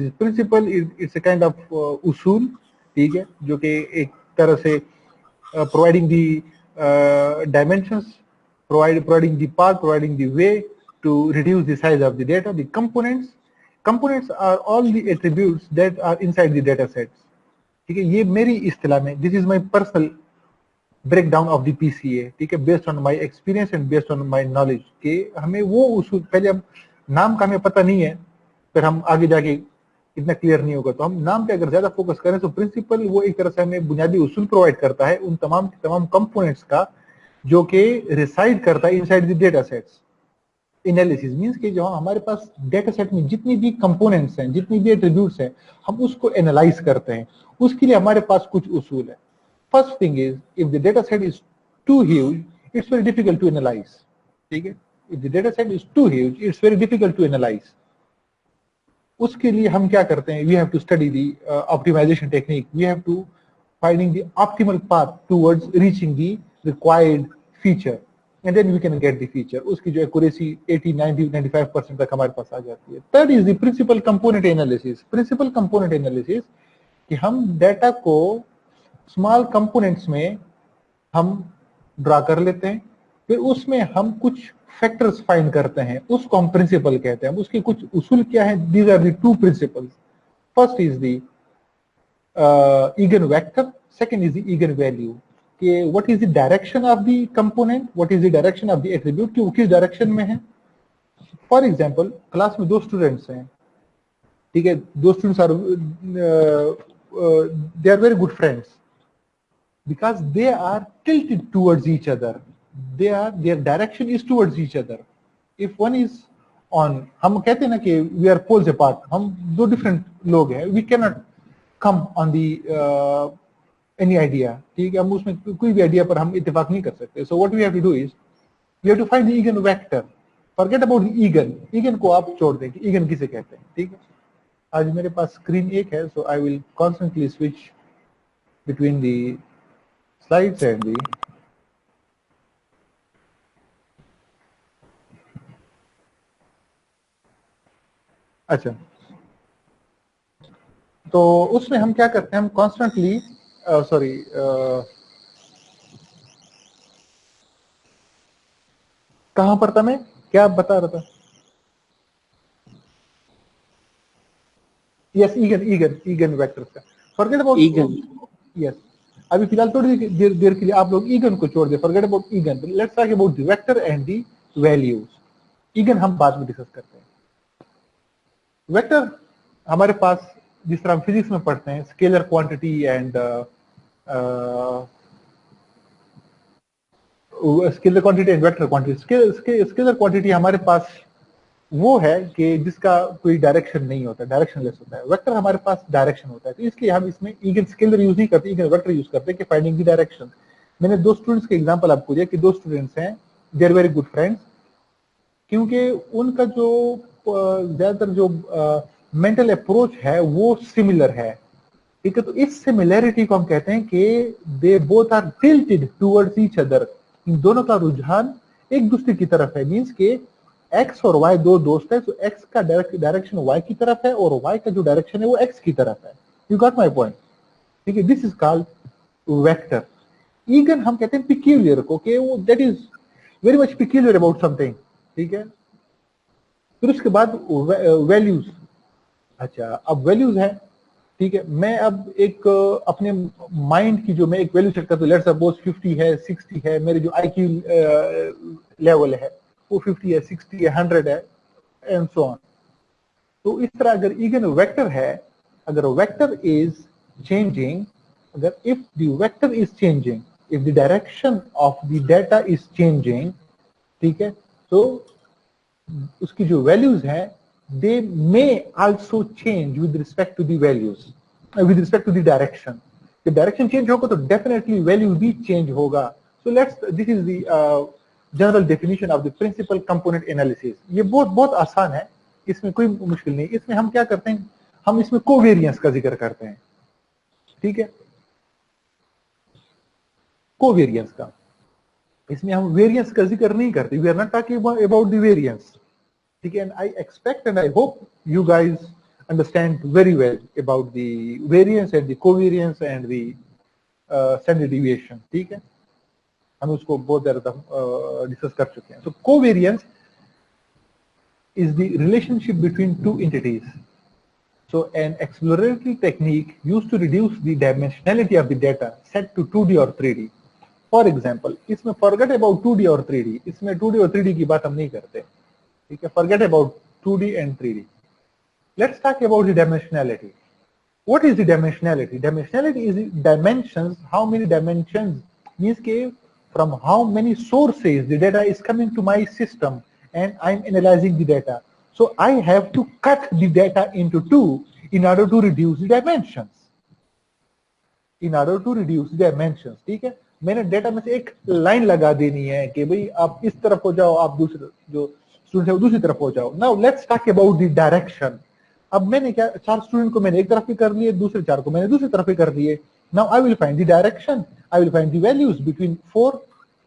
Analysis principal it's a kind of उसूल, ठीक है, जो कि एक तरह से providing the dimensions, providing the path, providing the way to reduce the size of the data. The components are all the attributes that are inside the data sets. ठीक है, ये मेरी इस्तिलाह में, this is my personal breakdown of the PCA, ठीक है, based on my experience and based on my knowledge, कि हमें वो उसूल, पहले हम नाम का हमें पता नहीं है, फिर हम आगे जाके इतना क्लियर नहीं होगा, तो हम नाम पे अगर ज्यादा फोकस करें तो प्रिंसिपल वो एक तरह से हमें बुनियादी उसूल प्रोवाइड करता है उन तमाम कंपोनेंट्स का जो कि रिसाइड करता है inside the data sets. Analysis means कि जो हमारे पास डेटा सेट में जितनी भी कंपोनेंट्स हैं, जितनी भी एट्रीब्यूट्स हैं, हम उसको एनालाइज करते हैं, उसके लिए हमारे पास कुछ उसूल है। First thing is, if the data set is too huge it's very difficult to analyse, ठीक है, if the data set is too huge it's very difficult to analyse. उसके लिए हम क्या करते हैं, we have to study the optimisation technique, we have to finding the optimal path towards reaching the required feature and then we can get the feature. उसकी जो accuracy 80, 90, 95% तक हमारे पास आ जाती है। Third is the principal component analysis. Principal component analysis कि हम data को स्मॉल कंपोनेंट्स में हम ड्रा कर लेते हैं, फिर उसमें हम कुछ फैक्टर्स फाइंड करते हैं, उसको हम प्रिंसिपल कहते हैं। उसके कुछ उसूल क्या है, these are the two principles. First is the eigenvector, second is the eigenvalue, कि what is the direction of the component, what is the direction of the attribute, कि वो किस डायरेक्शन में है। फॉर एग्जांपल, क्लास में दो students हैं, ठीक है, दो students are they are very good friends because they are tilted towards each other, their direction is towards each other. If one is on, हम कहते हैं ना कि we are poles apart, हम दो different लोग हैं, we cannot come on the any idea, ठीक है, हम उसमें कोई भी आइडिया पर हम इत्तेफाक नहीं कर सकते। So what we have to do is we have to find the eigen vector, forget about the eigen को आप छोड़ दें कि eigen किसे कहते हैं, ठीक है। आज मेरे पास स्क्रीन एक है, so I will constantly switch between the slides and the अच्छा, तो उसमें हम क्या करते हैं, हम कॉन्स्टेंटली सॉरी कहां पर था मैं, क्या बता रहा था? यस, ईगन वेक्टर्स का, फॉरगेट अबाउट ईगन। यस, अभी फिलहाल थोड़ी देर के लिए आप लोग ईगन को छोड़ दे, forget about eigen, let's talk about the vector and the values. Eigen हम बाद में डिस्कस करते हैं। वेक्टर हमारे पास जिस तरह हम फिजिक्स में पढ़ते हैं, scalar quantity and scalar quantity and vector quantity. Scalar quantity हमारे पास वो है कि जिसका कोई डायरेक्शन नहीं होता, डायरेक्शनलेस होता है। वेक्टर हमारे पास डायरेक्शन होता है, तो इसलिए हम इसमें ईगन स्केलर यूज नहीं करते, ईगन वेक्टर यूज करते हैं कि फाइंडिंग द डायरेक्शन। मैंने दो स्टूडेंट्स के एग्जांपल आपको दिया कि दो स्टूडेंट्स हैं, they are very good friends, क्योंकि उनका जो ज्यादातर जो मेंटल अप्रोच है वो सिमिलर है, ठीक है। तो इस सिमिलैरिटी को हम कहते हैं कि they both are tilted towards each other, इन दोनों का रुझान एक दूसरे की तरफ है। मींस के एक्स और वाई दो दोस्त है, तो एक्स का डायरेक्शन वाई की तरफ है और वाई का जो डायरेक्शन है वो एक्स की तरफ है। यू गॉट माय पॉइंट, ठीक है। This is called vector. Again हम कहते हैं पिक्यूलियर को, कि वो that is very much peculiar about something, ठीक है। फिर उसके बाद वैल्यूज। अच्छा, अब वैल्यूज है, ठीक है। मैं अब एक अपने माइंड की जो मैं एक वैल्यू सेट करता हूं, लेट्स सपोज 50 है, 60 है, मेरे जो आईक्यू लेवल है वो 50 है, 60 है, 100 है एंड सो ऑन। तो इस तरह अगर इगन वेक्टर है, अगर वेक्टर इज चेंजिंग, अगर if the vector is changing, if the direction of the data is changing, ठीक है, तो उसकी जो वैल्यूज है they may also change with respect to the values, with respect to the direction. The direction change होगा तो definitely value भी change होगा। So this is the general definition of the principal component analysis। ये बहुत आसान है, इसमें कोई मुश्किल नहीं। इसमें हम क्या करते हैं, हम इसमें कोवेरियंस का जिक्र करते हैं, ठीक है, कोवेरियंस का। इसमें हम वेरियंस का जिक्र नहीं करते, we are not talking about the variance, ठीक है। And I expect and I hope you guys understand very well about the variance and the covariance and the standard deviation. ठीक है, हम उसको बहुत ज़्यादा डिस्कस कर चुके हैं. So covariance is the relationship between two entities. So an exploratory technique used to reduce the dimensionality of the data set to 2D or 3D. For example, इसमें forget about 2D और 3D, इसमें 2D और 3D की बात हम नहीं करते, ठीक है, forget about 2D and 3D. Let's talk about the dimensionality. What is the dimensionality? Dimensionality is the dimensions, how many dimensions, means के from how many sources the data is coming to my system and I'm analyzing the data. So I have to cut the data into two in order to reduce the dimensions. In order to reduce the dimensions, ठीक है, मैंने data में से एक line लगा देनी है कि भाई आप इस तरफ हो जाओ, आप दूसरे जो स्टूडेंट है वो दूसरी तरफ हो जाओ. Now let's talk about the direction. अब मैंने क्या, 4 स्टूडेंट को मैंने एक तरफ भी कर लिए, दूसरे 4 को मैंने दूसरी तरफ भी कर लिए. Now I will find the direction, I will find the values between 4.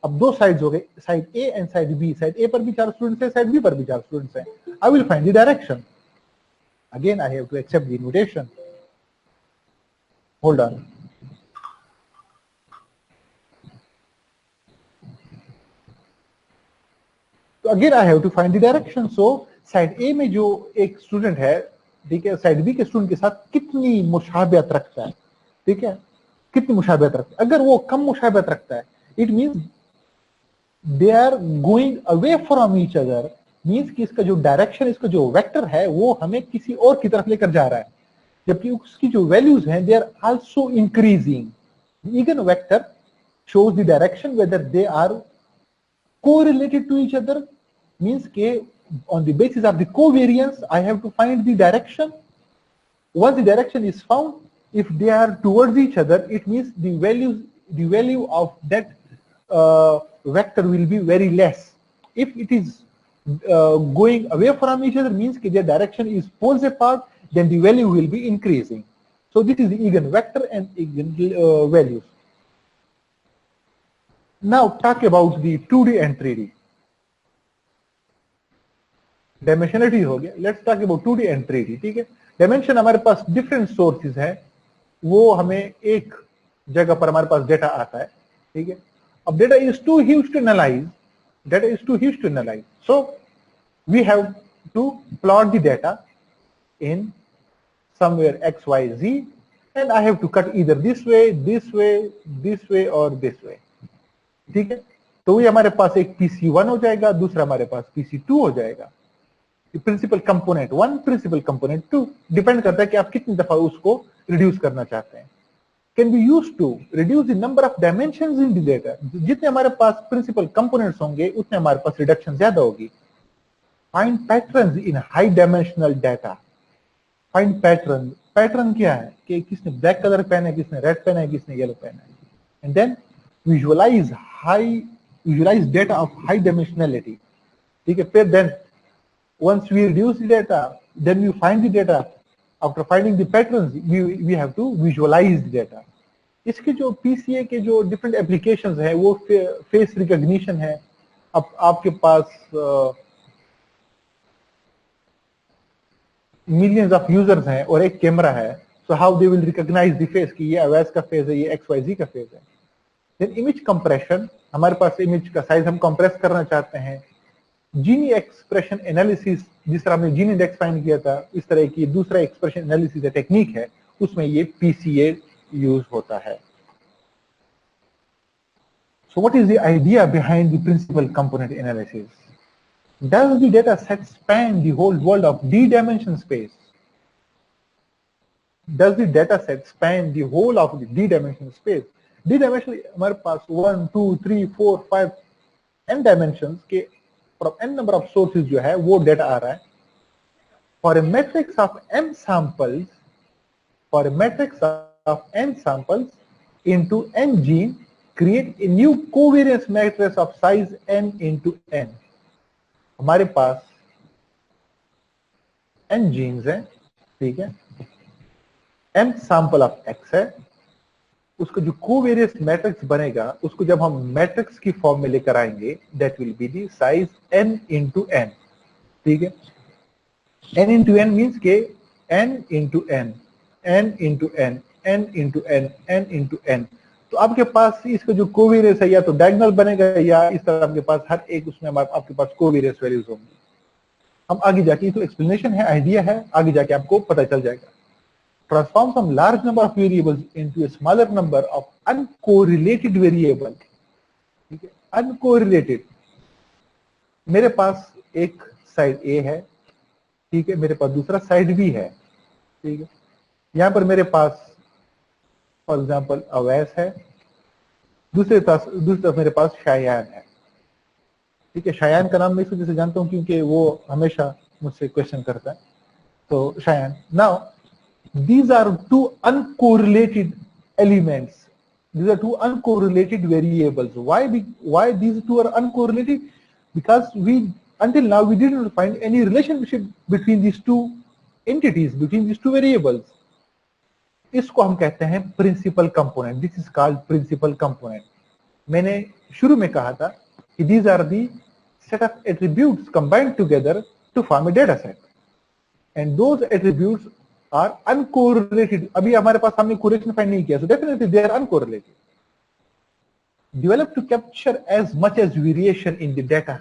अब दो साइड्स हो गए, side A and side B. Side A पर भी 4 स्टूडेंट्स हैं, साइड बी पर भी 4 स्टूडेंट्स हैं. I will find the direction. Again I have to accept the invitation. Hold on. तो again I have to find the direction. So side A में जो एक स्टूडेंट है, ठीक है, साइड बी के स्टूडेंट के साथ कितनी मुशाबियत रखता है, ठीक है, कितनी मुशाबियत रखता है. अगर वो कम मुशाबियत रखता है, it means they are going away from each other, means कि इसका जो डायरेक्शन, इसका जो वेक्टर है वो हमें किसी और की तरफ लेकर जा रहा है, जबकि उसकी जो वैल्यूज हैं they are also increasing. Eigen vector shows the direction whether they are correlated to each other, means के on the basis of the covariance I have to find the direction. Once the direction is found, if they are towards each other, it means the value of that vector will be very less. If it is going away from each other, means that their direction is poles apart, then the value will be increasing. So this is the eigenvector and eigen values. Now talk about the 2D and 3D. Dimensionality हो गया. Let's talk about 2D and 3D. ठीक है, dimension हमारे पास different sources हैं, वो हमें एक जगह पर हमारे पास डेटा आता है, ठीक है. अब data is too huge to analyse, so we have to plot the data in somewhere x y z and I have to cut either this way or this way. ठीक है, तो ये हमारे पास एक PC1 हो जाएगा, दूसरा हमारे पास PC2 हो जाएगा. Principal component 1, principal component 2, depend करता है कि आप कितनी दफा उसको रिड्यूस करना चाहते हैं. Can be used to reduce the number of dimensions in the data. जितने हमारे पास प्रिंसिपल कंपोनेंट्स होंगे उतने हमारे पास रिडक्शन ज्यादा होगी. Find patterns in high dimensional data. Find pattern क्या है कि किसने ब्लैक कलर पहना है, किसने रेड पहना है, किसने येलो पहना है. And then visualise data of high dimensionality. ठीक है, फिर then once we reduce the data, then we find the data. After finding the patterns, we have to visualize the data. इसके जो PCA के जो different applications हैं वो face recognition है. अब आपके पास millions of users हैं और एक कैमरा है, so how they will recognize the face कि ये अवैस का फेस है, ये XYZ का फेस है. Then image compression, हमारे पास image का साइज हम compress करना चाहते हैं. जीनी एक्सप्रेशन एनालिसिस, जिस तरह हमने जीनी इंडेक्स फाइंड किया था, इस तरह की दूसरा एक्सप्रेशन एनालिसिस है, टेक्निक है, उसमें ये PCA यूज होता है. So what is the idea behind the principal component analysis? Does the data set span the whole world of D-dimension space? Does the data set span the whole of the D-dimension space? D-dimension हमारे पास 1, 2, 3, 4, 5 n dimensions के from n number of sources जो है वो data आ रहा है. For a matrix of m samples into n gene, create a new covariance matrix of size n into n. हमारे पास n genes हैं, ठीक है, m sample of x है, उसका जो कोवेरियंस मैट्रिक्स बनेगा उसको जब हम मैट्रिक्स की फॉर्म में लेकर आएंगे, that will be the size n into n. ठीक है, n into n मींस के n into n, n into n, n into n, n into n। तो आपके पास इसका जो कोवेरियंस है या तो डायगोनल बनेगा या इस तरह आपके पास हर एक उसमें आपके पास कोवेरियंस वैल्यूज होंगी। हम आगे जाके तो एक्सप्लेनेशन है, आइडिया है, आगे जाके आपको पता चल जाएगा। Transform some large number of variables into a smaller number of uncorrelated variable. ठीक है, अनकोरिलेटेड, मेरे पास एक साइड ए है, ठीक है, मेरे पास दूसरा साइड बी है, ठीक है। यहां पर मेरे पास फॉर एग्जांपल अवैस है, दूसरी तरफ मेरे पास शायान है, ठीक है। शायान का नाम मैं इस वजह से जानता हूं क्योंकि वो हमेशा मुझसे क्वेश्चन करता है। तो Shayan, now these are two uncorrelated elements, these are two uncorrelated variables. Why these two are uncorrelated? Because we until now we didn't find any relationship between these two entities, between these two variables. इसको हम कहते हैं principal component. This is called principal component. मैंने शुरू में कहा था कि these are the set of attributes combined together to form a data set, and those attributes are uncorrelated. अभी हमारे पास हमने कोरिलेशन फाइंड नहीं किया, so definitely they are uncorrelated. Develop to capture as much as variation in the data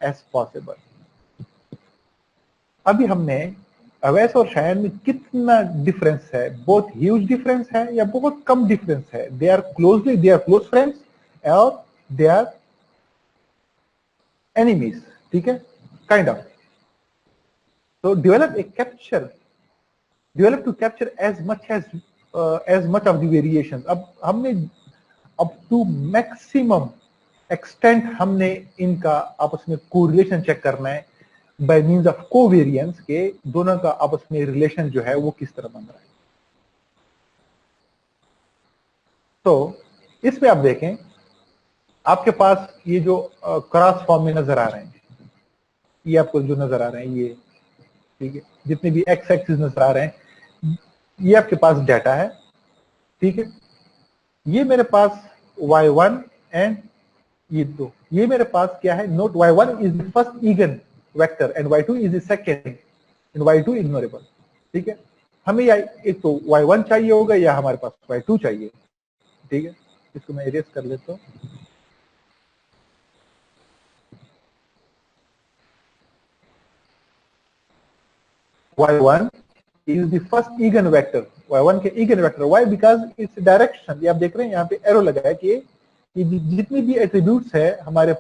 as possible. अभी हमने अवैस और शायान में कितना डिफरेंस है, बहुत ह्यूज डिफरेंस है या बहुत कम डिफरेंस है, दे आर क्लोज फ्रेंड्स और दे आर एनिमीज, ठीक है, काइंड ऑफ। तो develop to capture as much of the variations। अब हमने अप टू मैक्सिमम एक्सटेंट हमने इनका आपस में कोरिलेशन चेक करना है बाय मींस ऑफ कोवेरियंस के, दोनों का आपस में रिलेशन जो है वो किस तरह बन रहा है। तो इसमें आप देखें, आपके पास ये जो क्रॉस फॉर्म में नजर आ रहे हैं, ये आपको जो नजर आ रहे हैं ये, ठीक है, जितने भी एक्स एक्सिस नजर आ रहे हैं, ये आपके पास डाटा है, ठीक है। ये मेरे पास y1 एंड ये दो, ये मेरे पास क्या है, note y1 is the first eigen vector and y2 is the second and y2 ignorable, ठीक है। हमें या एक तो y1 चाहिए होगा या हमारे पास y2 चाहिए, ठीक है। इसको मैं इरेज कर लेता हूं। y1 is the first eigen vector, y1 के eigen vector, why? Because its direction, ये आप देख रहे हैं यहाँ पे एरो लगा है कि ये जितनी भी एट्रीब्यूट्स है हमारे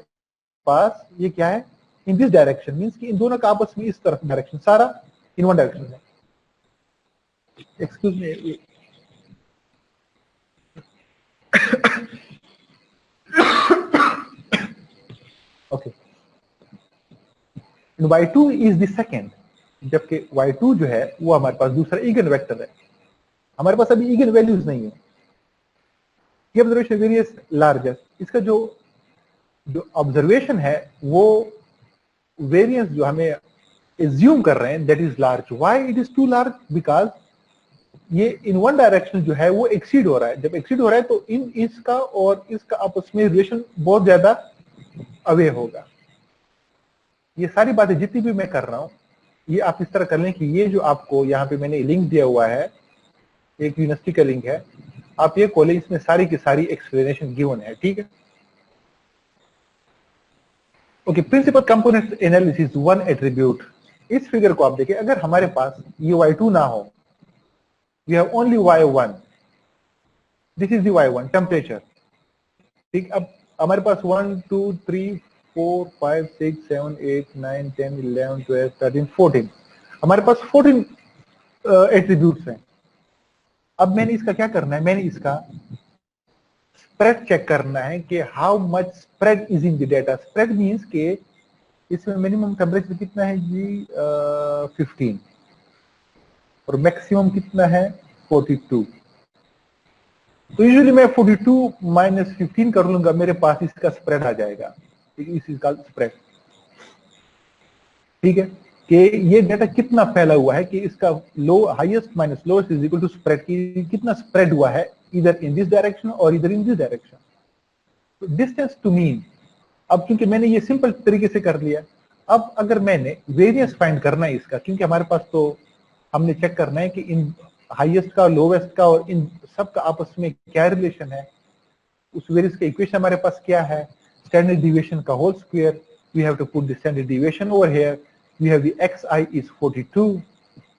पास, ये क्या है, इन दिस डायरेक्शन, मींस कि इन दोनों का आपस में इस तरफ डायरेक्शन, सारा इन वन डायरेक्शन है। Excuse me, okay. y2 is the second, जबकि y2 जो है वो हमारे पास दूसरा इगन वेक्टर है, हमारे पास अभी इगन वैल्यूज नहीं है। ये ऑब्जर्वेशन वेरियस लार्जर, इसका जो ऑब्जर्वेशन है वो वेरियंस जो हमें एज्यूम कर रहे हैं that is large. Why it is too large? Because ये इन वन डायरेक्शन जो है वो एक्सीड हो रहा है। जब एक्सीड हो रहा है तो इन इसका और इसका आपस में रिलेशन बहुत ज्यादा अवे होगा। ये सारी बातें जितनी भी मैं कर रहा हूं, ये आप इस तरह कर लें कि ये जो आपको यहाँ पे मैंने लिंक दिया हुआ है, एक यूनिवर्सिटी का लिंक है, आप ये खोलें, इसमें सारी की सारी एक्सप्लेनेशन गिवन है, ठीक है। Okay, principal component analysis one attribute. इस फिगर को आप देखिए, अगर हमारे पास ये y2 ना हो, we have only y1, this is the y1 temperature, ठीक। अब हमारे पास 1 2 3 4 5 6 7 8 9 10 11 12 13 14, हमारे पास 14 एट्रीब्यूट्स हैं। अब मैंने इसका क्या करना है, मैंने इसका स्प्रेड चेक करना है कि how much spread is in the data. Spread means के इसमें मिनिमम टेम्परेचर कितना है जी, 15, और मैक्सिमम कितना है 42। तो यूजुअली मैं 42 माइनस 15 कर लूंगा, मेरे पास इसका स्प्रेड आ जाएगा, ठीक है, इसका स्प्रेड, ठीक है, कि ये डेटा कितना फैला हुआ है, कि इसका लो highest minus lowest is equal to spread, की कितना स्प्रेड हुआ है इधर इन दिस डायरेक्शन और इधर इन दिस डायरेक्शन। तो डिस्टेंस टू मीन, अब क्योंकि मैंने ये सिंपल तरीके से कर लिया, अब अगर मैंने वेरियंस फाइंड करना है इसका, क्योंकि हमारे पास तो हमने चेक करना है कि इन हाईएस्ट का, लोवेस्ट का और इन सब का आपस में क्या रिलेशन है, उस वेरियस का इक्वेशन हमारे पास क्या है, स्टैंडर्ड डिविएशन का whole square, we have to put the standard deviation over here, we have the xi is 42,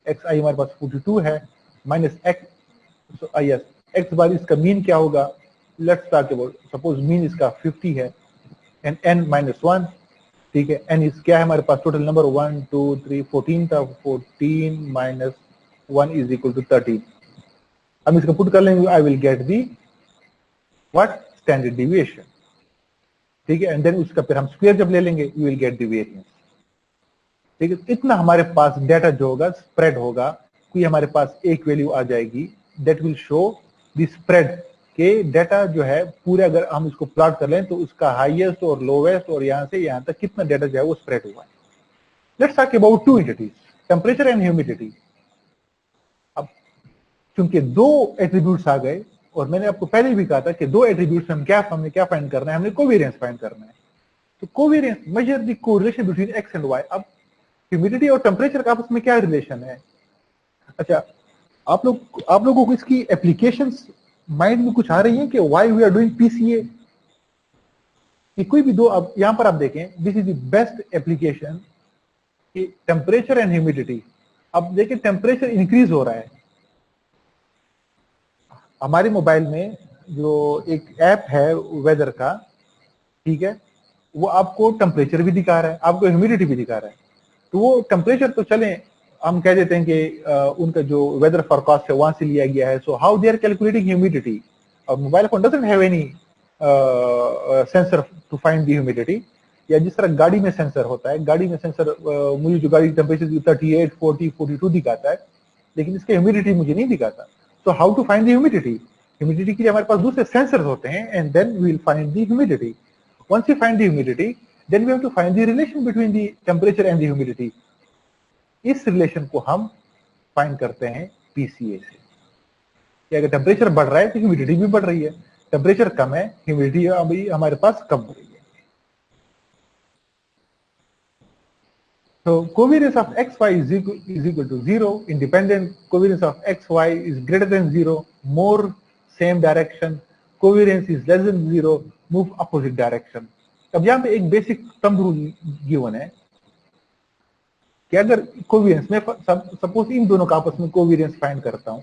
xi हमारे पास 42 है, minus x, yes x bar इसका मीन क्या होगा, let's talk about, suppose mean इसका 50 है एंड n माइनस 1, ठीक है, n इस क्या है हमारे पास टोटल नंबर 1 2 3 14 था, 14 माइनस 1 इज इक्वल टू 13, हम इसको पुट कर लेंगे, I will get the what, standard deviation, ठीक है, एंड देन उसका फिर हम स्क्वायर जब ले लेंगे you will get the variance, ठीक है। इतना हमारे पास डाटा जो होगा स्प्रेड होगा, कोई हमारे पास एक वैल्यू आ जाएगी that will show the spread के डाटा जो है पूरे, अगर हम इसको प्लॉट कर लें तो उसका हाईएस्ट और लोवेस्ट और यहां से यहां तक कितना डाटा जो है वो स्प्रेड हुआ है। Let's talk about two entities, temperature and humidity. अब क्योंकि दो एट्रीब्यूट्स आ गए, और मैंने आपको पहले भी कहा था कि दो एट्रीब्यूट्स में हमने क्या फाइंड करना है, हमने कोवेरियंस फाइंड करना है। तो covariance measure the correlation between X and Y. अब ह्यूमिडिटी और टेम्परेचर का आपस में क्या रिलेशन है? अच्छा, आप लोगों को इसकी एप्लीकेशंस माइंड में कुछ आ रही है कि why we are doing PCA, कि कोई भी दो, अब यहां पर आप देखें, this is the best application कि टेम्परेचर एंड ह्यूमिडिटी। अब देखिए टेम्परेचर इंक्रीज हो रहा है, हमारे मोबाइल में जो एक ऐप है वेदर का, ठीक है, वो आपको टेम्परेचर भी दिखा रहा है, आपको ह्यूमिडिटी भी दिखा रहा है। तो वो टेम्परेचर तो चले, हम कह देते हैं कि उनका जो वेदर फोरकास्ट है वहां से लिया गया है, so how they are calculating humidity. और mobile phone doesn't have any sensor to find the humidity, या जिस तरह गाड़ी में सेंसर होता है, गाड़ी में सेंसर मुझे जो गाड़ी टेम्परेचर 38 40 42 दिखाता है, लेकिन इसके ह्यूमिडिटी मुझे नहीं दिखाता। So how to find the humidity? Humidity के लिए हमारे पास दूसरे सेंसर्स होते हैं, and then we will find the humidity. Once we find the humidity, then we have to find the relation between the temperature and the humidity. इस relation को हम फाइंड करते हैं पीसीए से, कि अगर टेम्परेचर बढ़ रहा है तो ह्यूमिडिटी भी बढ़ रही है, टेम्परेचर कम है ह्यूमिडिटी अभी हमारे पास कम हो रही है। So covariance of xy is equal to 0, independent covariance of xy is greater than 0, more same direction, covariance is less than 0, move opposite direction। अब यहाँ पे एक बेसिक थंब रूल गिवन है कि अगर कोवेरियंस में सपोज इन दोनों का आपस में कोवेरियंस फाइंड करता हूं,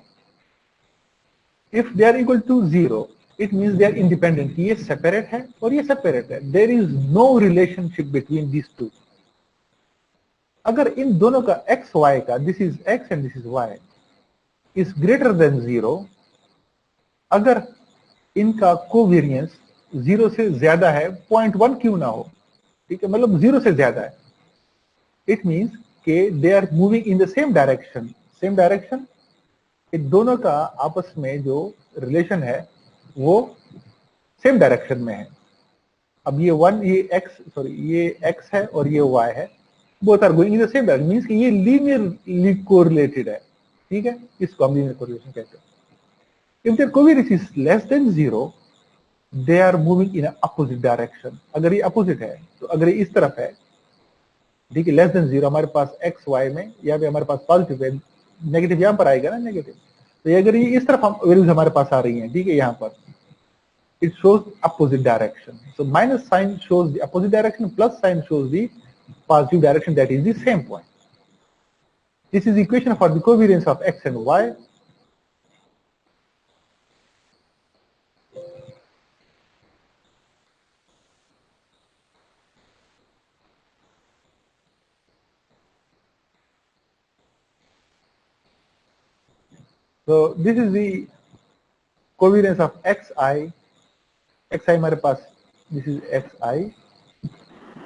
if they are equal to 0 it means they are independent, कि ये सेपरेट है और ये सेपरेट है, there is no relationship between these two. अगर इन दोनों का एक्स वाई का, this is X and this is Y, is greater than 0, अगर इनका कोवेरियंस 0 से ज्यादा है, 0.1 क्यों ना हो, ठीक है, मतलब 0 से ज्यादा है, इट मींस कि they are moving in the same direction. Same direction, इन दोनों का आपस में जो रिलेशन है वो सेम डायरेक्शन में है। अब ये ये x है और ये y है, both are going in the same direction, means कि ये लीनियरली कोरिलेटेड है, ठीक है, इसको हम लीनियर कोरिलेशन कहते हैं। If their covariance is less than 0, they are moving in opposite direction. अगर ये अपोजिट है तो अगर ये इस तरफ है, ठीक है, लेस देन 0 हमारे पास एक्स वाई में, यहाँ पे हमारे पास पॉजिटिव है, नेगेटिव यहाँ पर आएगा ना, नेगेटिव, तो अगर ये इस तरफ वैल्यूज हमारे पास आ रही हैं, ठीक है, यहाँ पर it shows opposite direction. So minus sign shows the opposite direction, plus sign shows the positive direction, that is the same point. This is the equation for the covariance of x and y. So this is the covariance of xi हमारे पास, this is xi,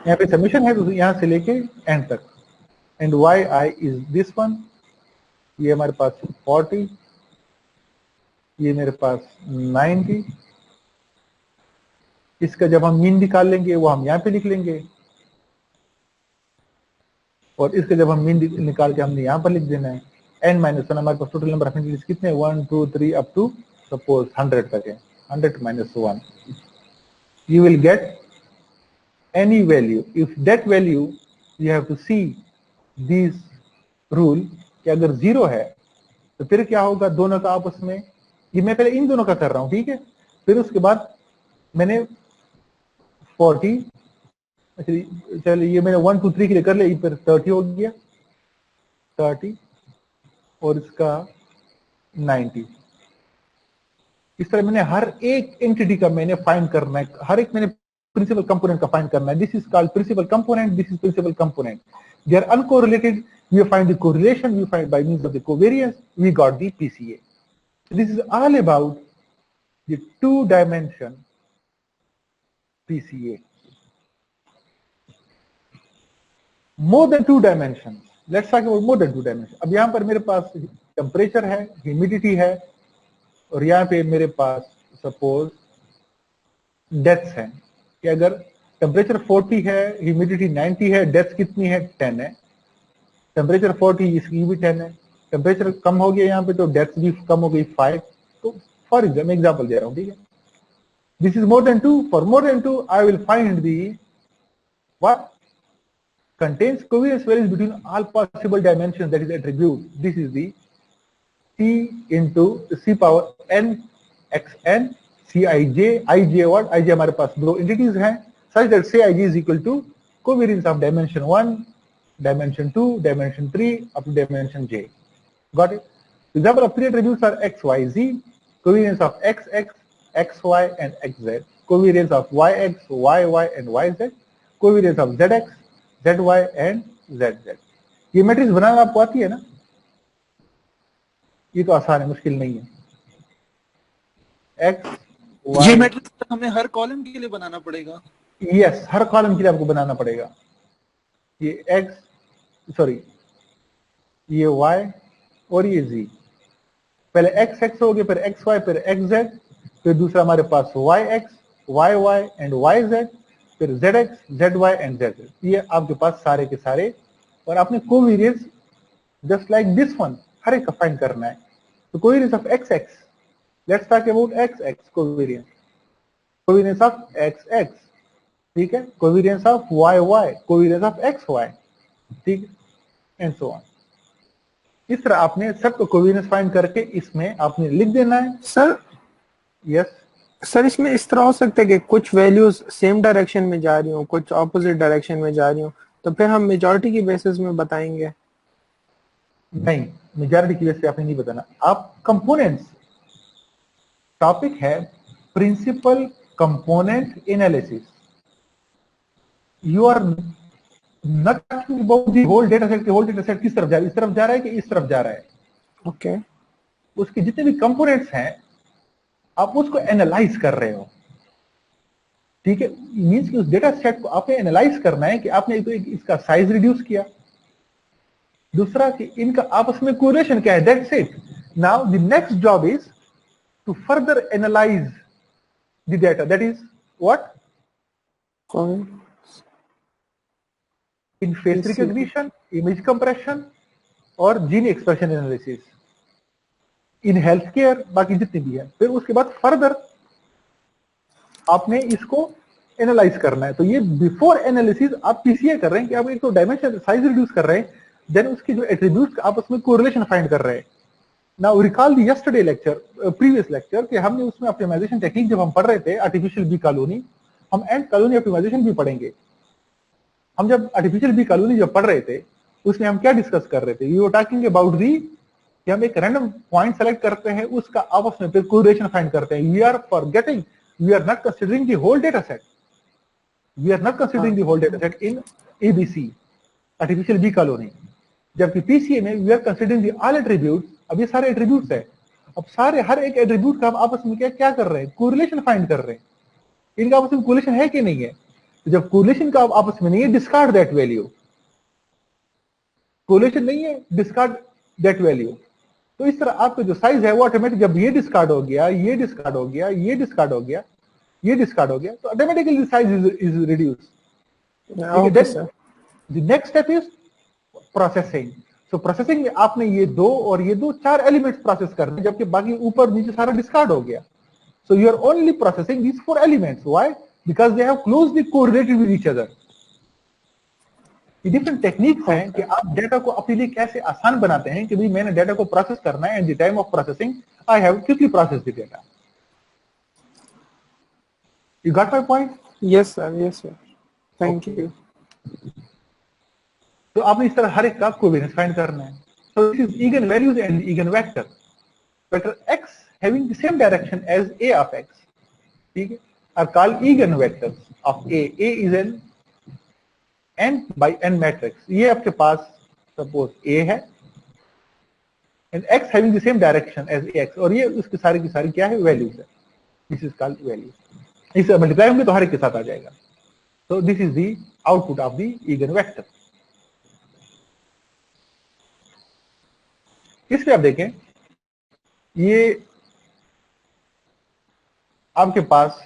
यहाँ पे summation है तो यहाँ से लेके and तक, and yi is this one, ये हमारे पास 40, ये मेरे पास 90, इसका जब हम मीन निकाल लेंगे वो हम यहाँ पे लिख लेंगे, और इसका जब हम मीन निकाल के हमने यहाँ पर लिख देना है। n माइनस 1 हमारे पास टोटल नंबर ऑफ एंटिटीज कितने, 1 2 3 अप टू सपोज 100 तक है, 100 minus 1, you will get any value. If that value, you have to see this rule, कि अगर 0 है तो फिर क्या होगा दोनों का आपस में, ये मैं पहले इन दोनों का कर रहा हूं, ठीक है। फिर उसके बाद मैंने 40, चलिए ये मैंने 1 2 3 के लिए कर लिया, फिर 30 हो गया, 30 और इसका 90। इस तरह मैंने हर एक एंटिटी का मैंने फाइंड करना है, हर एक मैंने प्रिंसिपल कंपोनेंट का फाइंड करना है। This is called principal component, this is principal component. They are uncorrelated, we find the correlation, we find by means of the covariance, we got the PCA. So this is all about the 2-dimension PCA. More than 2 dimensions. Let's talk about more than 2 dimensions. अब यहाँ पर मेरे पास temperature है, humidity है, और यहाँ पे मेरे पास सपोज डेप्थ है कि अगर टेम्परेचर 40 है, ह्यूमिडिटी 90 है, डेप्थ कितनी है 10 है। टेम्परेचर 40, इसकी भी 10 है। टेम्परेचर कम हो गया यहाँ पे तो डेप्थ भी कम हो गई 5। तो फॉर एग्जाम्पल दे रहा हूँ, ठीक है। This is more than 2। For more than 2 I will find the what contains covariance values between all possible dimensions, that is attribute. This is the C into C power n xn Cij, ij what? Ij हमारे पास दो entities हैं, such that Cij is equal to covariance of dimension 1, dimension 2, dimension 3 up to dimension j. Got it? Example of 3 attributes are x, y, z, covariance of xx, xy and xz, covariance of yx, yy and yz, covariance of zx, zy and zz. ये matrix बनाना आपको आती है ना? ये तो आसान है, मुश्किल नहीं है। x, y, ये मैट्रिक्स हमें हर कॉलम के लिए बनाना पड़ेगा। यस, हर कॉलम के लिए आपको बनाना पड़ेगा। ये x, सॉरी ये y और ये z। पहले x x हो गया, फिर x y, फिर x z, फिर दूसरा हमारे पास y x, y y and y z, फिर zx, zy एंड zz। ये आपके पास सारे के सारे, और आपने covariance just like this one हर एक का फाइंड करना है। तो covariance of xx, let's talk about xx covariance, covariance of xx, ठीक है, covariance of yy, covariance of xy, ठीक है, एंड सो ऑन। इस तरह आपने सबको कोवेरियंस फाइंड करके इसमें आपने लिख देना है। सर यस सर, इसमें इस तरह हो सकता है कि कुछ वैल्यूज सेम डायरेक्शन में जा रही हो, कुछ ऑपोजिट डायरेक्शन में जा रही हो, तो फिर हम मेजॉरिटी की बेसिस में बताएंगे? नहीं, मेजॉरिटी की बेसिस पे आपने नहीं बताना। आप कंपोनेंट्स, टॉपिक है principal component analysis. You are not talking about the whole data set, whole data set किस तरफ जा रहा है, इस तरफ जा रहा है कि इस तरफ जा रहा है। ओके, उसके जितने भी कंपोनेंट्स हैं आप उसको एनालाइज कर रहे हो, ठीक है। मींस कि उस डेटा सेट को आपने एनालाइज करना है कि आपने तो इसका साइज रिड्यूस किया, दूसरा कि इनका आपस में कोरिलेशन क्या है, that's it. Now the next job is to further analyse the data, that is what, in face recognition, image compression और gene expression analysis, in health care, बाकी जितने भी है। फिर उसके बाद फर्दर आपने इसको एनालाइज करना है। तो ये बिफोर एनालिसिस आप पीसीए कर रहे हैं कि आप एक तो डायमेंशन साइज रिड्यूस कर रहे हैं, देन उसके जो एट्रीब्यूट्स आपस में कोरिलेशन फाइंड कर रहे हैं। Now recall the yesterday lecture, previous lecture, कि हमने उसमें ऑप्टिमाइजेशन टेक्निक जब हम पढ़ रहे थे, आर्टिफिशियल बी कॉलोनी, हम एंड कॉलोनी ऑप्टिमाइजेशन भी पढ़ेंगे। हम जब आर्टिफिशियल बी कॉलोनी जब पढ़ रहे थे उसमें हम क्या डिस्कस कर रहे थे, we were talking about the कि हम एक रैंडम पॉइंट सेलेक्ट करते हैं, उसका आपस में फिर कोरिलेशन फाइंड करते हैं। We are forgetting, we are not considering the whole data set, we are not considering the whole data set in ABC artificial bee colony. जबकि पीसीए में we are considering the all attributes. अब ये सारे attributes है, अब सारे हर एक attribute का हम आपस में क्या कर रहे हैं, कोरिलेशन फाइंड कर रहे हैं। इनका आपस में कोरिलेशन है कि नहीं है। तो जब कोरिलेशन का आपस में नहीं है, डिस्कार्ड दैट वैल्यू। कोरिलेशन नहीं है, डिस्कार्ड दैट वैल्यू। तो इस तरह आपका जो साइज है वो ऑटोमेटिक, जब ये डिस्कार्ड हो गया, ये डिस्कार्ड हो गया, ये डिस्कार्ड हो गया, ये डिस्कार्ड हो गया, तो automatically size is reduce. The next step is processing. So processing में आपने ये दो और ये दो 4 एलिमेंट्स प्रोसेस करने, जबकि बाकी ऊपर नीचे सारा डिस्कार्ड हो गया। So you are only processing these 4 elements. Why? Because they have closely correlated with each other. ये डिफरेंट टेक्निक्स हैं कि आप डेटा को अपने लिए कैसे आसान बनाते हैं कि भाई मैंने डेटा को प्रोसेस करना है, and the time of processing I have quickly process the data. You got my point? Yes sir, thank you. तो आपने इस तरह हर एक का कोवेरियंस फाइंड करना है। So this is eigen values and eigen vector. Vector x having the same direction as a of x, ठीक है, are called eigen vectors of a. A is an n by n matrix. ये आपके पास suppose a है and x having the same direction as ax, और ये उसके सारे की सारी क्या है, values है. This is called value. इसे मल्टीप्लाई होंगे तो हर एक के साथ आ जाएगा. So this is the output of the eigen vector. इस पे आप देखें, ये आपके पास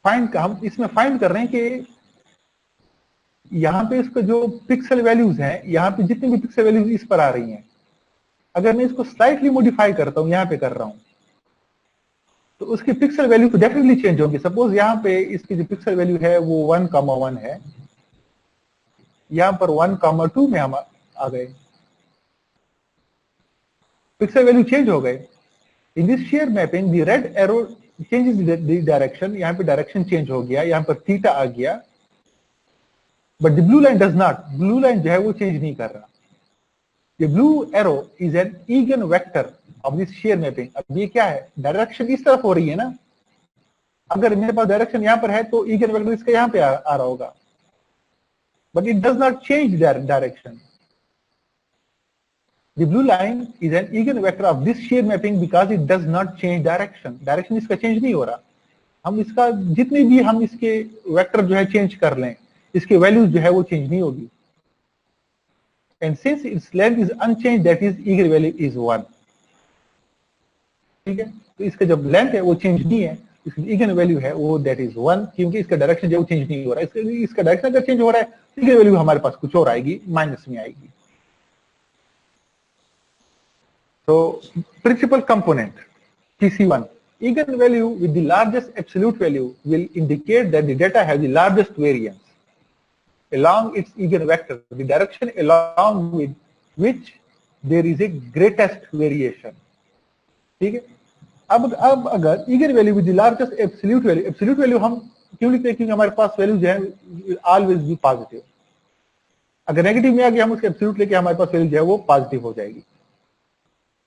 फाइंड, हम इसमें फाइंड कर रहे हैं कि यहां पे इसका जो पिक्सल वैल्यूज हैं, यहां पे जितनी भी पिक्सल वैल्यूज इस पर आ रही हैं, अगर मैं इसको स्लाइटली मॉडिफाई करता हूं, यहां पे कर रहा हूं, तो उसकी पिक्सल वैल्यू तो डेफिनेटली चेंज होगी। सपोज यहां पे इसकी जो पिक्सल वैल्यू है वो 1,1 है, यहां पर 1,2 में हम आ गए, पिक्सल वैल्यू चेंज हो गए। In this share mapping the red arrow changes the direction, यहां पे डायरेक्शन चेंज हो गया, यहां पर थीटा आ गया, but the blue line does not, blue line जो है वो चेंज नहीं कर रहा। The blue arrow is an again vector of this share mapping. अब ये क्या है, डायरेक्शन इस तरफ हो रही है ना, अगर मेरे पास डायरेक्शन यहां पर है तो ईगन वेक्टर इसका यहां पे आ रहा होगा, but it does not change direction. The blue line is an eigenvector of this shear mapping because it does not change direction. Direction इसका चेंज नहीं हो रहा। हम इसका जितने भी हम इसके वेक्टर जो है चेंज कर लें, इसके वैल्यूज जो है वो चेंज नहीं होगी। And since its length is unchanged, that is eigenvalue is 1. ठीक है, तो इसका जब लेंथ है वो चेंज नहीं है, इसकी eigenvalue है वो that is 1, क्योंकि इसका डायरेक्शन जो चेंज नहीं हो रहा है। इसका डायरेक्शन अगर चेंज हो रहा है, eigenvalue हमारे पास कुछ और आएगी, माइनस में आएगी। So principal component TC1, eigenvalue with the largest absolute value will indicate that the data has the largest variance along its eigenvector, the direction along with which there is a greatest variation. ठीक है, अब अगर eigenvalue with the largest absolute value हम क्यों लिखते हैं, क्योंकि हमारे पास वैल्यू जो है always be positive। अगर नेगेटिव में आ गया हम उसके एब्सोल्यूट लेके, हमारे पास वैल्यू जो है वो पॉजिटिव हो जाएगी।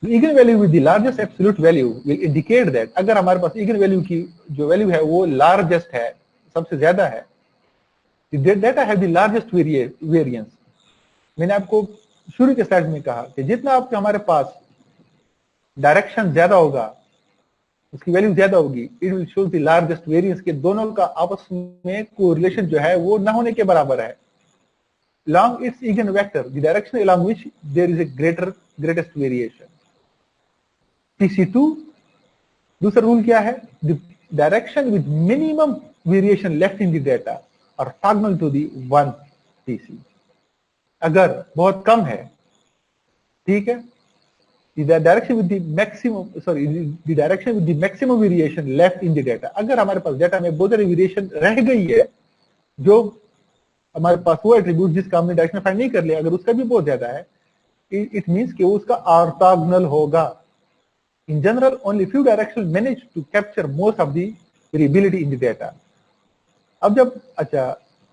The eigenvalue with the largest absolute value will indicate that अगर हमारे पास eigenvalue की जो वैल्यू है वो लार्जेस्ट है, सबसे ज्यादा है, the data have the largest variance। मैंने आपको शुरू के स्लाइड में कहा कि जितना आपके हमारे पास डायरेक्शन ज्यादा होगा, उसकी वैल्यू ज्यादा होगी, it will show the largest variance, के दोनों का आपस में कोरिलेशन जो है वो ना होने के बराबर है। Along its eigenvector, the direction along which there is a greatest variation। TC2 दूसरा रूल क्या है, the direction with minimum variation left in the data are orthogonal to the 1 TC। अगर बहुत कम है, ठीक है, the direction with the maximum variation left in the data, अगर हमारे पास डेटा में बहुत सारी वेरिएशन रह गई है, जो हमारे पास वो एट्रीब्यूट जिसका हमने डायरेक्शन फाइंड नहीं कर लिया, अगर उसका भी बहुत ज्यादा है, इट मींस कि वो उसका ऑर्थोगोनल होगा। In general, only few directions manage to capture most of the variability in the data। अब जब अच्छा,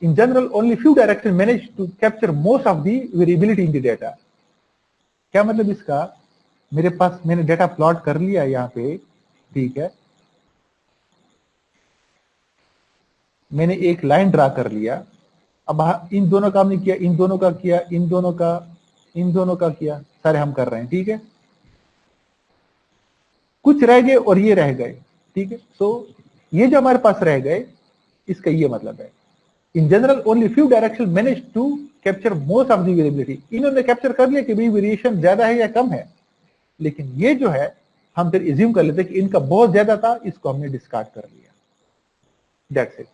in general only few directions manage to capture most of the variability in the data, क्या मतलब इसका, मेरे पास मैंने data plot कर लिया यहाँ पे, ठीक है, मैंने एक लाइन ड्रा कर लिया, अब इन दोनों का हमने किया, इन दोनों का किया, इन दोनों का किया, सारे हम कर रहे हैं, ठीक है, कुछ रह गए और ये रह गए, ठीक है। सो ये जो हमारे पास रह गए, इसका ये मतलब है, in general only few direction manage to capture most of the variability. इन्होंने कैप्चर कर लिया कि भाई वेरिएशन ज्यादा है या कम है, लेकिन ये जो है हम फिर एज्यूम कर लेते हैं कि इनका बहुत ज्यादा था, इसको हमने डिस्कार्ड कर लिया, that's it.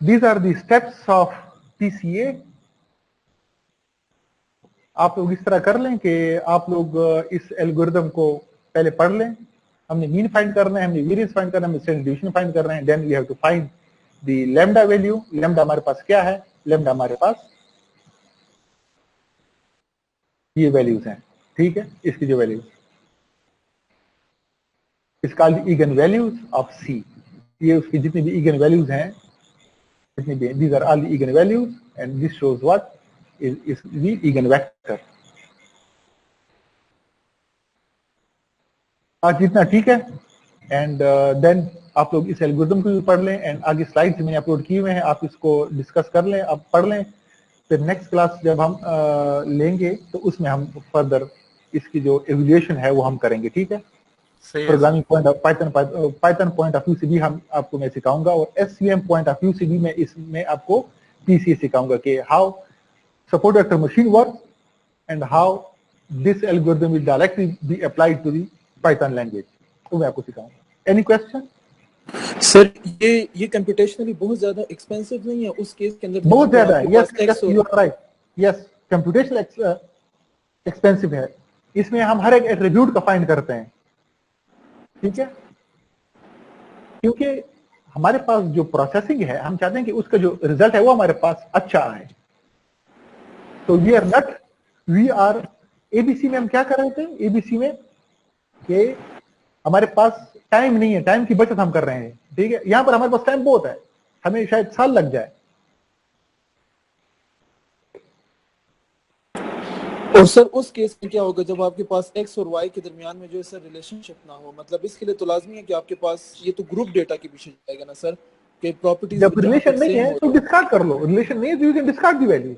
These are the steps of TCA। आप लोग इस तरह कर लें कि आप लोग इस एल्गोरिथम को पहले पढ़ लें। हमने मीन फाइंड करना है, हमने वेरिएंस फाइंड करना है, हमने स्टैंडर्ड डिवीजन फाइंड करना है, then we have to find the lambda value. Lambda हमारे पास क्या है? लैम्डा हमारे पास ये वैल्यूज हैं, ठीक है। इसकी जो values is called eigenvalues of C. ये उसकी जितनी भी इगन वैल्यूज हैं, जितनी भी, these are all the eigenvalues and this shows what is the eigenvector. आज इतना ठीक है। एंड देन आप लोग इस एल्गोरिथम को भी पढ़ लें एंड आगे स्लाइड्स मैंने अपलोड किए हुए हैं, आप इसको डिस्कस कर लें, आप पढ़ लें। फिर नेक्स्ट क्लास जब हम लेंगे तो उसमें हम फर्दर इसकी जो एवल्यूएशन है वो हम करेंगे, ठीक है। Programming point of Python point of view से भी हम आपको मैं सिखाऊंगा, और एसवीएम पॉइंट ऑफ व्यू से भी मैं इसमें आपको पीसीए सिखाऊंगा कि how support vector machine work and how this algorithm will directly be applied to the Python language, तो मैं आपको सिखाऊंगा। Any question? सर ये कंप्यूटेशनली बहुत ज्यादा एक्सपेंसिव नहीं है उस केस के अंदर? बहुत ज्यादा है। Yes you are right. Yes, computational expensive है। इसमें हम हर एक एट्रीब्यूट का फाइंड करते हैं, ठीक है, क्योंकि हमारे पास जो प्रोसेसिंग है हम चाहते हैं कि उसका जो रिजल्ट है वो हमारे पास अच्छा आए। तो वी आर एबीसी में हम क्या कर रहे थे? एबीसी में कि हमारे पास टाइम नहीं है, टाइम की बचत हम कर रहे हैं, ठीक है। यहां पर हमारे पास टाइम बहुत है, हमें शायद साल लग जाए। और सर उस केस में क्या होगा जब आपके पास एक्स और वाई के दरमियान में जो है सर रिलेशनशिप ना हो? मतलब इसके लिए तो लाजमी है कि आपके पास, ये तो ग्रुप डेटा के पीछे जाएगा ना सर, कि प्रॉपर्टीज जब रिलेशन नहीं है तो डिस्कार्ड कर लो, रिलेशन नहीं है तो you can discard the value.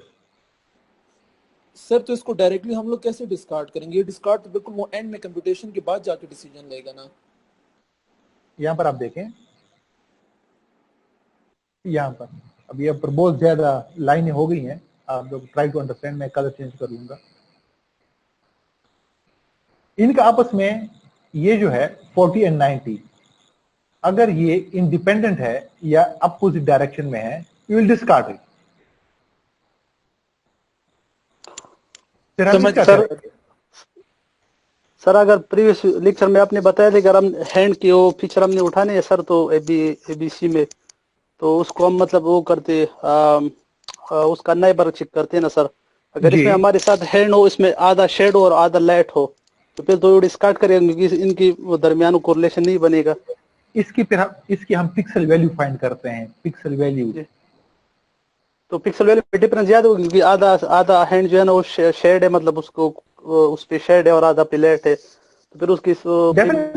Sir तो इसको डायरेक्टली हम लोग कैसे डिस्कार्ड करेंगे? ये डिस्कार्ड तो बिल्कुल वो एंड में कंप्यूटेशन के बाद जाके डिसीजन लेगा ना। यहां पर आप देखें, यहां पर अब ये पर बहुत ज्यादा लाइनें हो गई हैं, आप लोग ट्राई टू अंडरस्टैंड। मैं कलर चेंज कर लूंगा। इनका आपस में ये जो है 40 एंड 90, अगर ये इंडिपेंडेंट है या अपोजिट डायरेक्शन में है, you will discard it. Sir अगर प्रीवियस लेक्चर में आपने बताया था कि अगर हम हैंड की वो फीचर हमने उठाने है सर, तो एबीसी में तो उसको हम मतलब वो करते उसका नाइबर चेक करते हैं ना सर। अगर इसमें हमारे साथ हैंड हो, इसमें आधा शेडो और आधा लाइट हो, तो फिर तो डिस्कार्ड करेंगे क्योंकि इनकी दरमियान कोरिलेशन नहीं बनेगा। इसकी हम पिक्सल वैल्यू फाइंड करते हैं, पिक्सल वैल्यू। तो पिक्सल वैल्यू में डिफरेंस याद होगा क्योंकि आधा हैंड जो है ना वो शेड है, मतलब उसको उस पे शेड है और आधा पे लाइट है, तो फिर उसकी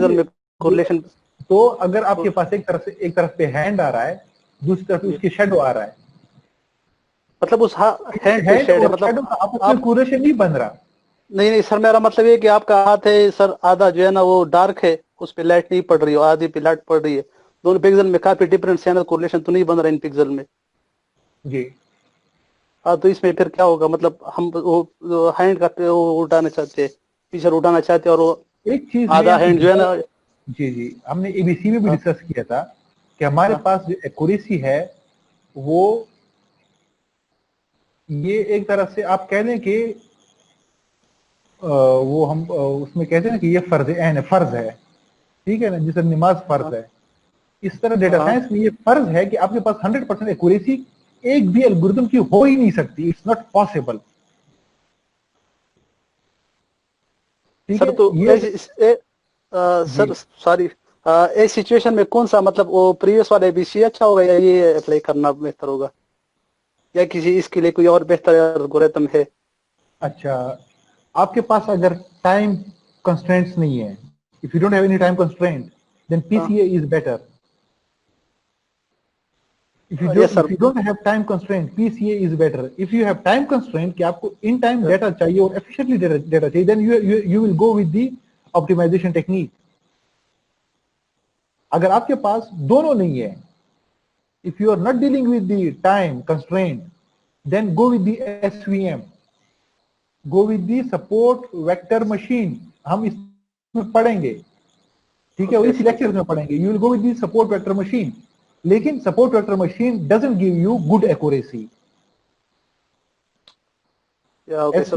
में कोरिलेशन। तो अगर आपके पास एक तरफ पे हैंड आ रहा है, दूसरी तरफ उसकी शेडो आ रहा है, मतलब उस हैंड पे शेड है, मतलब आपस में कोरिलेशन नहीं बन रहा। नहीं सर, मेरा मतलब ये कि आपका हाथ है सर, आधा जो है ना वो डार्क है, उस पे लाइट नहीं पड़ रही है, आधी पे लाइट पड़ रही है, दोनों पिक्सल में काफी डिफरेंस है ना, कोरिलेशन तो नहीं बन रहा इन पिक्सल में जी। हाँ, तो इसमें फिर क्या होगा? मतलब हम वो हैंड का वो उठाना चाहते हैं, फीचर उठाना चाहते हैं, और वो एक चीज आधा हैंड जो है ना। जी हमने एबीसी में भी डिस्कस किया था कि हमारे पास जो एक्यूरेसी है वो, ये एक तरह से आप कह दें कि वो हम उसमें कहते हैं ना कि ये फर्ज है, ठीक है ना, जिसे नमाज फर्ज है। इस तरह डेटा साइंस में ये फर्ज है कि आपके पास 100% एक्यूरेसी एक भी एल्गोरिथम की हो ही नहीं सकती। It's not possible. सर तो सर सॉरी, इस सिचुएशन में कौन सा मतलब वो प्रीवियस वाला एबीसी अच्छा होगा या ये अप्लाई करना बेहतर होगा, या किसी इसके लिए कोई और बेहतर एल्गोरिथम है? अच्छा, आपके पास अगर टाइम कंस्ट्रेंट्स नहीं है, if you don't have any time constraint, then PCA is better. If you don't have time constraint, PCA is better. If you have time constraint कि आपको in time data चाहिए और efficiently data चाहिए, then you will go with the optimization technique. अगर आपके पास दोनों नहीं है, if you are not dealing with the time constraint, then go with the SVM, go with the support vector machine. हम इसमें पढ़ेंगे, ठीक है, इसी लेक्चर में पढ़ेंगे। You will go with the support vector machine. लेकिन support vector machine doesn't give you good accuracy. Sir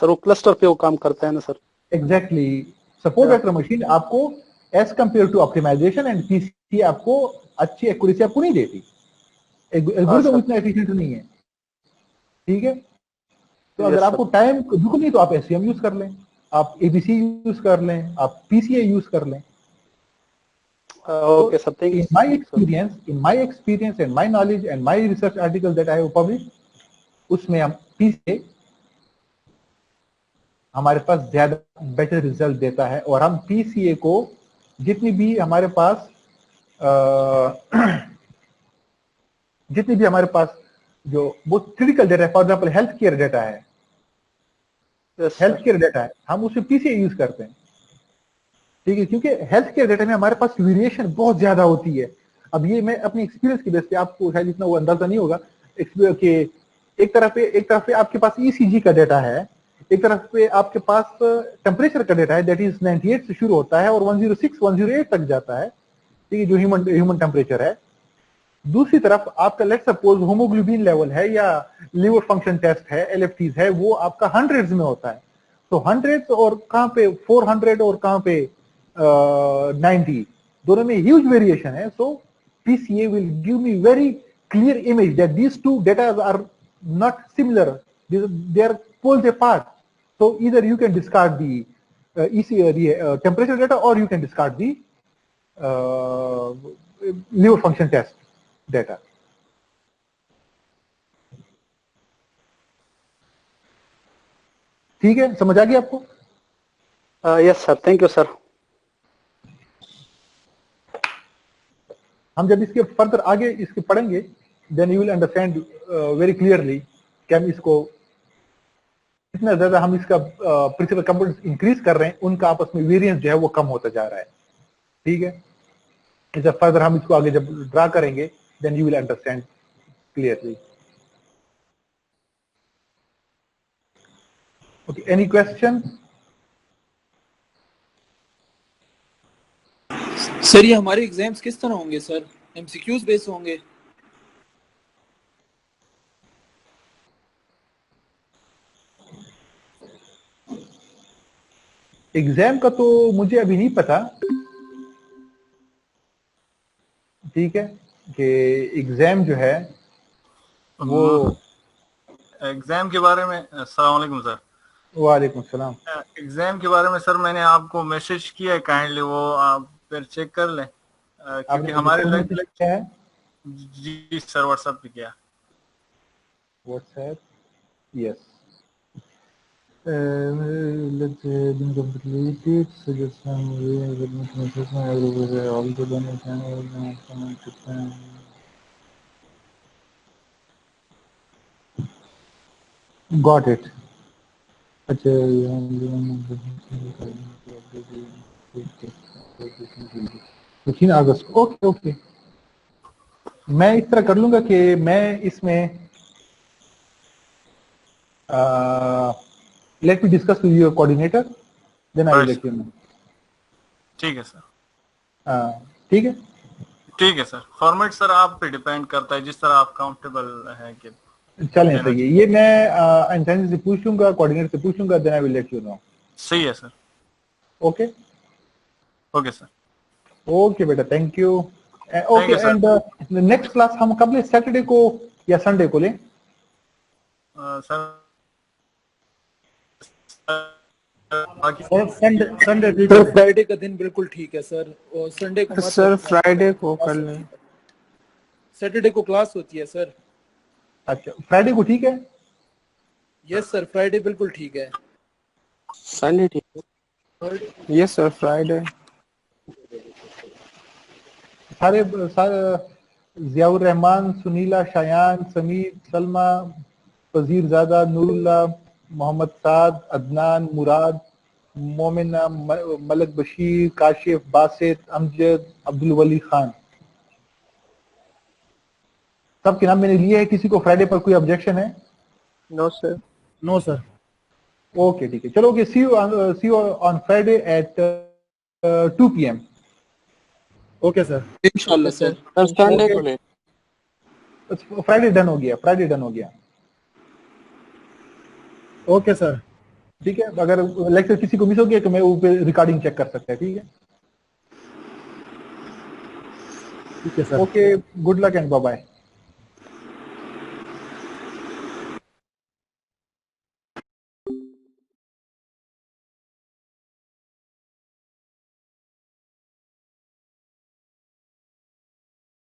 वो क्लस्टर पे वो काम करता है ना sir. Exactly, support vector machine आपको as compare to optimisation, and PCA आपको अच्छी एक्यूरेसी आपको नहीं देती, एल्गोरिथम इतना एफिशिएंट नहीं है, ठीक है। तो अगर आपको टाइम बिल्कुल नहीं तो आप एससीएम यूज कर लें, आप एबीसी यूज कर लें, आप पीसीए यूज कर लें। Okay, sir. Thank you. In my experience and my knowledge and my research article that I have published, उसमें हम पीसीए हमारे पास ज्यादा बेटर रिजल्ट देता है, और हम पीसीए को जितनी भी हमारे पास जो बहुत क्रिटिकल डेटा है, for example health care data है, हम उसमें पीसीए यूज करते हैं, ठीक है, क्योंकि हेल्थ केयर डेटा में हमारे पास वेरिएशन बहुत ज्यादा होती है। अब ये मैं अपनी एक्सपीरियंस की बेस पे, आपको शायद इतना वो अंदाजा नहीं होगा कि एक तरफ पे आपके पास ईसीजी का डेटा है, एक तरफ पे आपके पास टेम्परेचर का डेटा है, दैट इज 98 से शुरू होता है और 106 108 तक जाता है, ठीक है, जो ह्यूमन टेम्परेचर है। दूसरी तरफ आपका लेट सपोज होमोग्लोबिन लेवल है या लिवर फंक्शन टेस्ट है, एलएफटीज है, वो आपका हंड्रेड्स में होता है। तो हंड्रेड्स और कहाँ पे 400 और कहाँ पे 90, दोनों में ह्यूज वेरिएशन है। So PCA will give me very clear image that these two data are not similar, they are poles apart. So either you can discard the temperature data, or you can discard the liver function test data. ठीक है, समझ आ गई आपको? Yes, sir. Thank you, sir. हम जब इसके further आगे इसके पढ़ेंगे, then you will understand very clearly कि हम इसको इतना ज्यादा हम इसका प्रिंसिपल कंपोनेंट्स इंक्रीज कर रहे हैं, उनका आपस में वेरिएंस जो है वो कम होता जा रहा है, ठीक है। जब फर्दर हम इसको आगे जब ड्रा करेंगे, then you will understand clearly. Okay, any question? Sir ये हमारे एग्जाम्स किस तरह होंगे सर? एमसीक्यूज बेस्ड होंगे? एग्जाम का तो मुझे अभी नहीं पता, ठीक है, कि एग्जाम जो है वो एग्जाम के बारे में। अस्सलाम वालेकुम सर। वालेकुम सलाम। एग्जाम के बारे में सर मैंने आपको मैसेज किया है, काइंडली वो आप फिर चेक कर लें, क्योंकि हमारे क्या है? जी सर, व्हाट्सएप पे किया। WhatsApp, yes. Let's being completed, suggest some way all the got it. अच्छा, 15 अगस्त, ओके ओके। मैं इस तरह कर लूंगा कि मैं इसमें let me discuss with your coordinator, then I will let you know. ठीक है सर। ठीक है, ठीक है सर। फॉर्मेट सर आप पे डिपेंड करता है, जिस तरह आप कंफर्टेबल है कि चलें सही है। ये मैं इंसान से पूछ लूंगा, कोऑर्डिनेटर से पूछ लूंगा, then I will let you know. सही है sir. Okay okay sir. Okay बेटा, thank you. Okay, and next class हम कब लें? सैटरडे को या संडे को लें? सर संडे फ्राइडे का दिन बिल्कुल ठीक है सर, और संडे को सर फ्राइडे को कर लें। सैटरडे को क्लास होती है सर। अच्छा, फ्राइडे को ठीक है? यस सर, फ्राइडे बिल्कुल ठीक है। संडे ठीक है? Yes sir, Friday. सारे जियाउर रहमान, सुनीला, शायान, समीर, सलमा, वजीरजादा, नूरुल्लाह, मोहम्मद साद, अदनान, मुराद, मोमिना, मलक बशीर, काशिफ, बासित, अमजद, अब्दुल वली खान, सबके नाम मैंने लिए हैं। किसी को फ्राइडे पर कोई ऑब्जेक्शन है? No sir. No sir. Okay ठीक है, चलो okay, see you on Friday at 2 PM। Okay sir, इंशाल्लाह सर। संडे को ले। फ्राइडे डन हो गया, फ्राइडे डन हो गया। ओके सर, ठीक है, अगर लेक्चर किसी को मिस हो गया तो मैं ऊपर रिकॉर्डिंग चेक कर सकता है, ठीक है। ठीक है sir. Okay, good luck and bye bye.